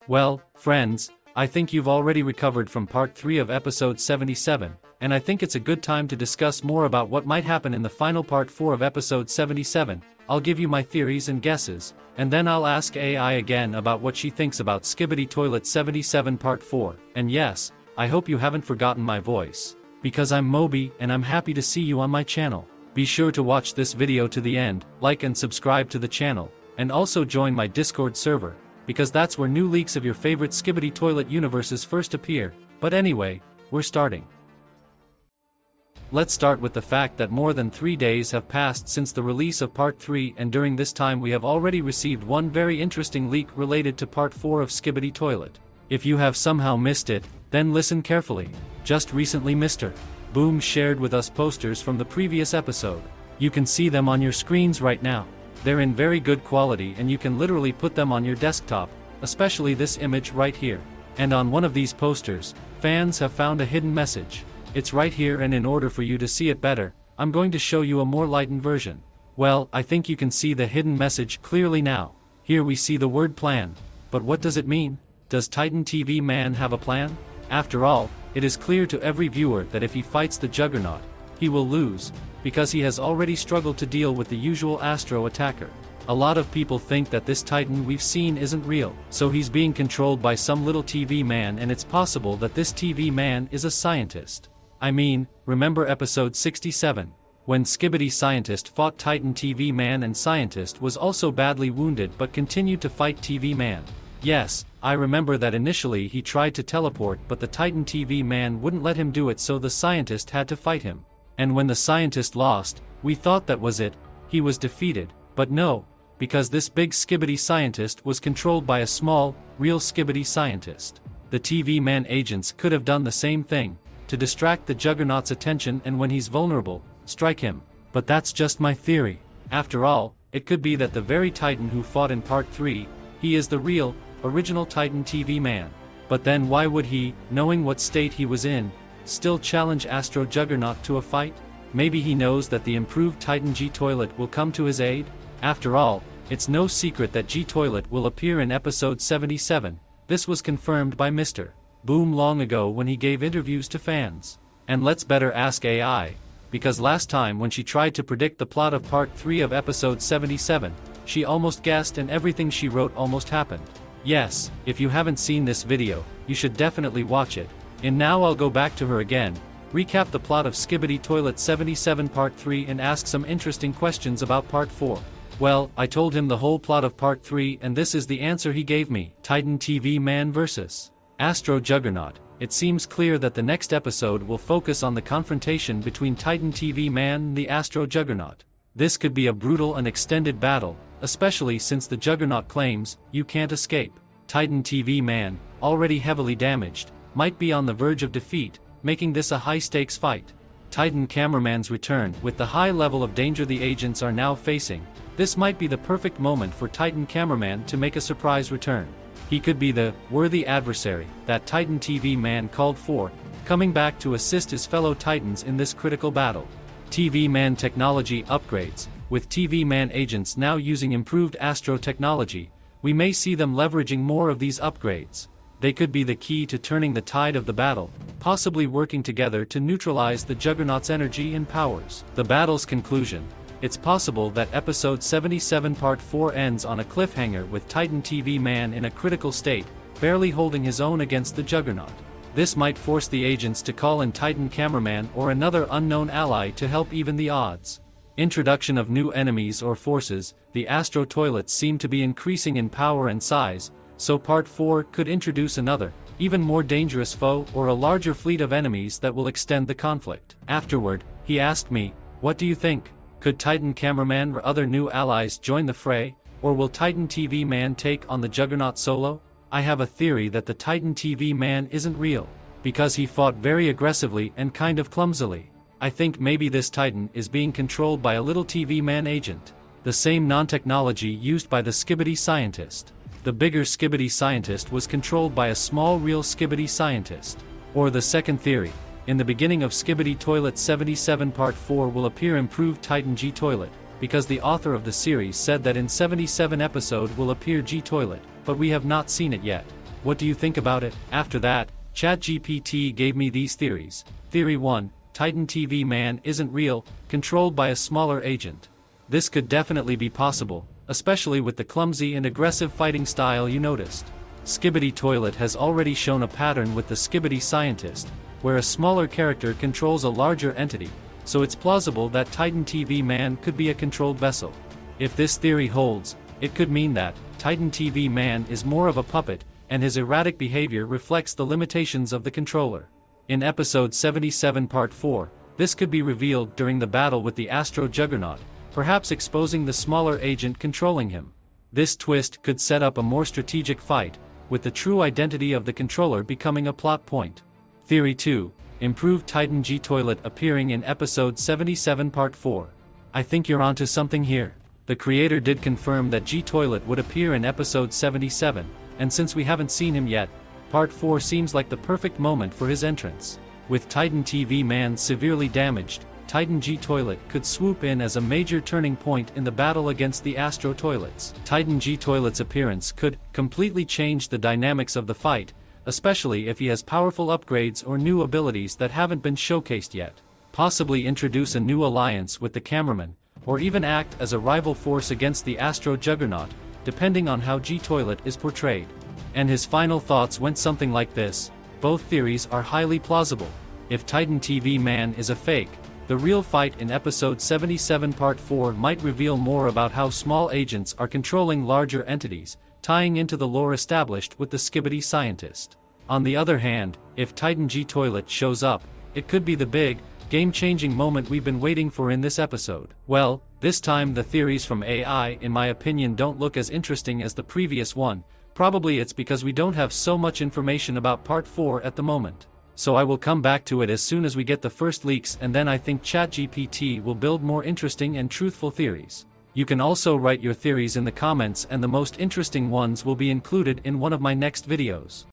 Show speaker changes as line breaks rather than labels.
Well, friends, I think you've already recovered from part 3 of episode 77, and I think it's a good time to discuss more about what might happen in the final part 4 of episode 77. I'll give you my theories and guesses, and then I'll ask AI again about what she thinks about Skibidi Toilet 77 part 4, and yes, I hope you haven't forgotten my voice. Because I'm Moby and I'm happy to see you on my channel. Be sure to watch this video to the end, like and subscribe to the channel, and also join my Discord server, because that's where new leaks of your favorite Skibidi Toilet universes first appear. But anyway, we're starting. Let's start with the fact that more than 3 days have passed since the release of Part 3, and during this time we have already received one very interesting leak related to Part 4 of Skibidi Toilet. If you have somehow missed it, then listen carefully. Just recently Mr. Boom shared with us posters from the previous episode. You can see them on your screens right now. They're in very good quality and you can literally put them on your desktop, especially this image right here. And on one of these posters, fans have found a hidden message. It's right here, and in order for you to see it better, I'm going to show you a more lightened version. Well, I think you can see the hidden message clearly now. Here we see the word plan. But what does it mean? Does Titan TV Man have a plan? After all, it is clear to every viewer that if he fights the Juggernaut, he will lose, because he has already struggled to deal with the usual Astro attacker. A lot of people think that this Titan we've seen isn't real, so he's being controlled by some little TV man, and it's possible that this TV man is a scientist. I mean, remember episode 67, when Skibidi Scientist fought Titan TV Man and Scientist was also badly wounded but continued to fight TV Man. Yes, I remember that initially he tried to teleport, but the Titan TV Man wouldn't let him do it, so the Scientist had to fight him. And when the Scientist lost, we thought that was it, he was defeated, but no, because this big Skibidi Scientist was controlled by a small, real Skibidi Scientist. The TV Man agents could have done the same thing, to distract the Juggernaut's attention, and when he's vulnerable, strike him. But that's just my theory. After all, it could be that the very Titan who fought in part 3, he is the real, original Titan TV Man. But then why would he, knowing what state he was in, still challenge Astro Juggernaut to a fight? Maybe he knows that the improved Titan G-Toilet will come to his aid? After all, it's no secret that G-Toilet will appear in episode 77. This was confirmed by Mr. Boom long ago when he gave interviews to fans. And let's better ask AI, because last time when she tried to predict the plot of part 3 of episode 77, she almost guessed and everything she wrote almost happened. Yes, if you haven't seen this video, you should definitely watch it. And now I'll go back to her again, recap the plot of Skibidi Toilet 77 part 3 and ask some interesting questions about part 4. Well, I told him the whole plot of part 3 and this is the answer he gave me. Titan TV Man vs. Astro Juggernaut. It seems clear that the next episode will focus on the confrontation between Titan TV Man and the Astro Juggernaut. This could be a brutal and extended battle, especially since the Juggernaut claims, "You can't escape." Titan TV Man, already heavily damaged, might be on the verge of defeat, making this a high-stakes fight. Titan Cameraman's return. With the high level of danger the agents are now facing, this might be the perfect moment for Titan Cameraman to make a surprise return. He could be the worthy adversary that Titan TV Man called for, coming back to assist his fellow Titans in this critical battle. TV Man technology upgrades. With TV Man agents now using improved Astro technology, we may see them leveraging more of these upgrades. They could be the key to turning the tide of the battle, possibly working together to neutralize the Juggernaut's energy and powers. The battle's conclusion. It's possible that episode 77 part 4 ends on a cliffhanger with Titan TV Man in a critical state, barely holding his own against the Juggernaut. This might force the agents to call in Titan Cameraman or another unknown ally to help even the odds. Introduction of new enemies or forces. The Astro Toilets seem to be increasing in power and size, so part 4 could introduce another, even more dangerous foe or a larger fleet of enemies that will extend the conflict. Afterward, he asked me, "What do you think? Could Titan Cameraman or other new allies join the fray, or will Titan TV Man take on the Juggernaut solo?" I have a theory that the Titan TV Man isn't real, because he fought very aggressively and kind of clumsily. I think maybe this Titan is being controlled by a little TV Man agent, the same non-technology used by the Skibidi Scientist. The bigger Skibidi Scientist was controlled by a small real Skibidi Scientist. Or the second theory. In the beginning of Skibidi Toilet 77 Part 4 will appear improved Titan G-Toilet, because the author of the series said that in 77 episode will appear G-Toilet, but we have not seen it yet. What do you think about it? After that, ChatGPT gave me these theories. Theory 1, Titan TV Man isn't real, controlled by a smaller agent. This could definitely be possible, especially with the clumsy and aggressive fighting style you noticed. Skibidi Toilet has already shown a pattern with the Skibidi Scientist, where a smaller character controls a larger entity, so it's plausible that Titan TV Man could be a controlled vessel. If this theory holds, it could mean that Titan TV Man is more of a puppet, and his erratic behavior reflects the limitations of the controller. In episode 77 part 4, this could be revealed during the battle with the Astro Juggernaut, perhaps exposing the smaller agent controlling him. This twist could set up a more strategic fight, with the true identity of the controller becoming a plot point. Theory 2, Improved Titan G Toilet appearing in episode 77 part 4. I think you're onto something here. The creator did confirm that G Toilet would appear in episode 77, and since we haven't seen him yet, part 4 seems like the perfect moment for his entrance. With Titan TV Man severely damaged, Titan G Toilet could swoop in as a major turning point in the battle against the Astro Toilets. Titan G Toilet's appearance could completely change the dynamics of the fight, especially if he has powerful upgrades or new abilities that haven't been showcased yet. Possibly introduce a new alliance with the cameraman, or even act as a rival force against the Astro Juggernaut, depending on how G Toilet is portrayed. And his final thoughts went something like this: both theories are highly plausible. If Titan TV Man is a fake, the real fight in episode 77 part 4 might reveal more about how small agents are controlling larger entities, tying into the lore established with the Skibidi Scientist. On the other hand, if Titan G Toilet shows up, it could be the big, game-changing moment we've been waiting for in this episode. Well, this time the theories from AI in my opinion don't look as interesting as the previous one. Probably it's because we don't have so much information about part 4 at the moment. So I will come back to it as soon as we get the first leaks, and then I think ChatGPT will build more interesting and truthful theories. You can also write your theories in the comments and the most interesting ones will be included in one of my next videos.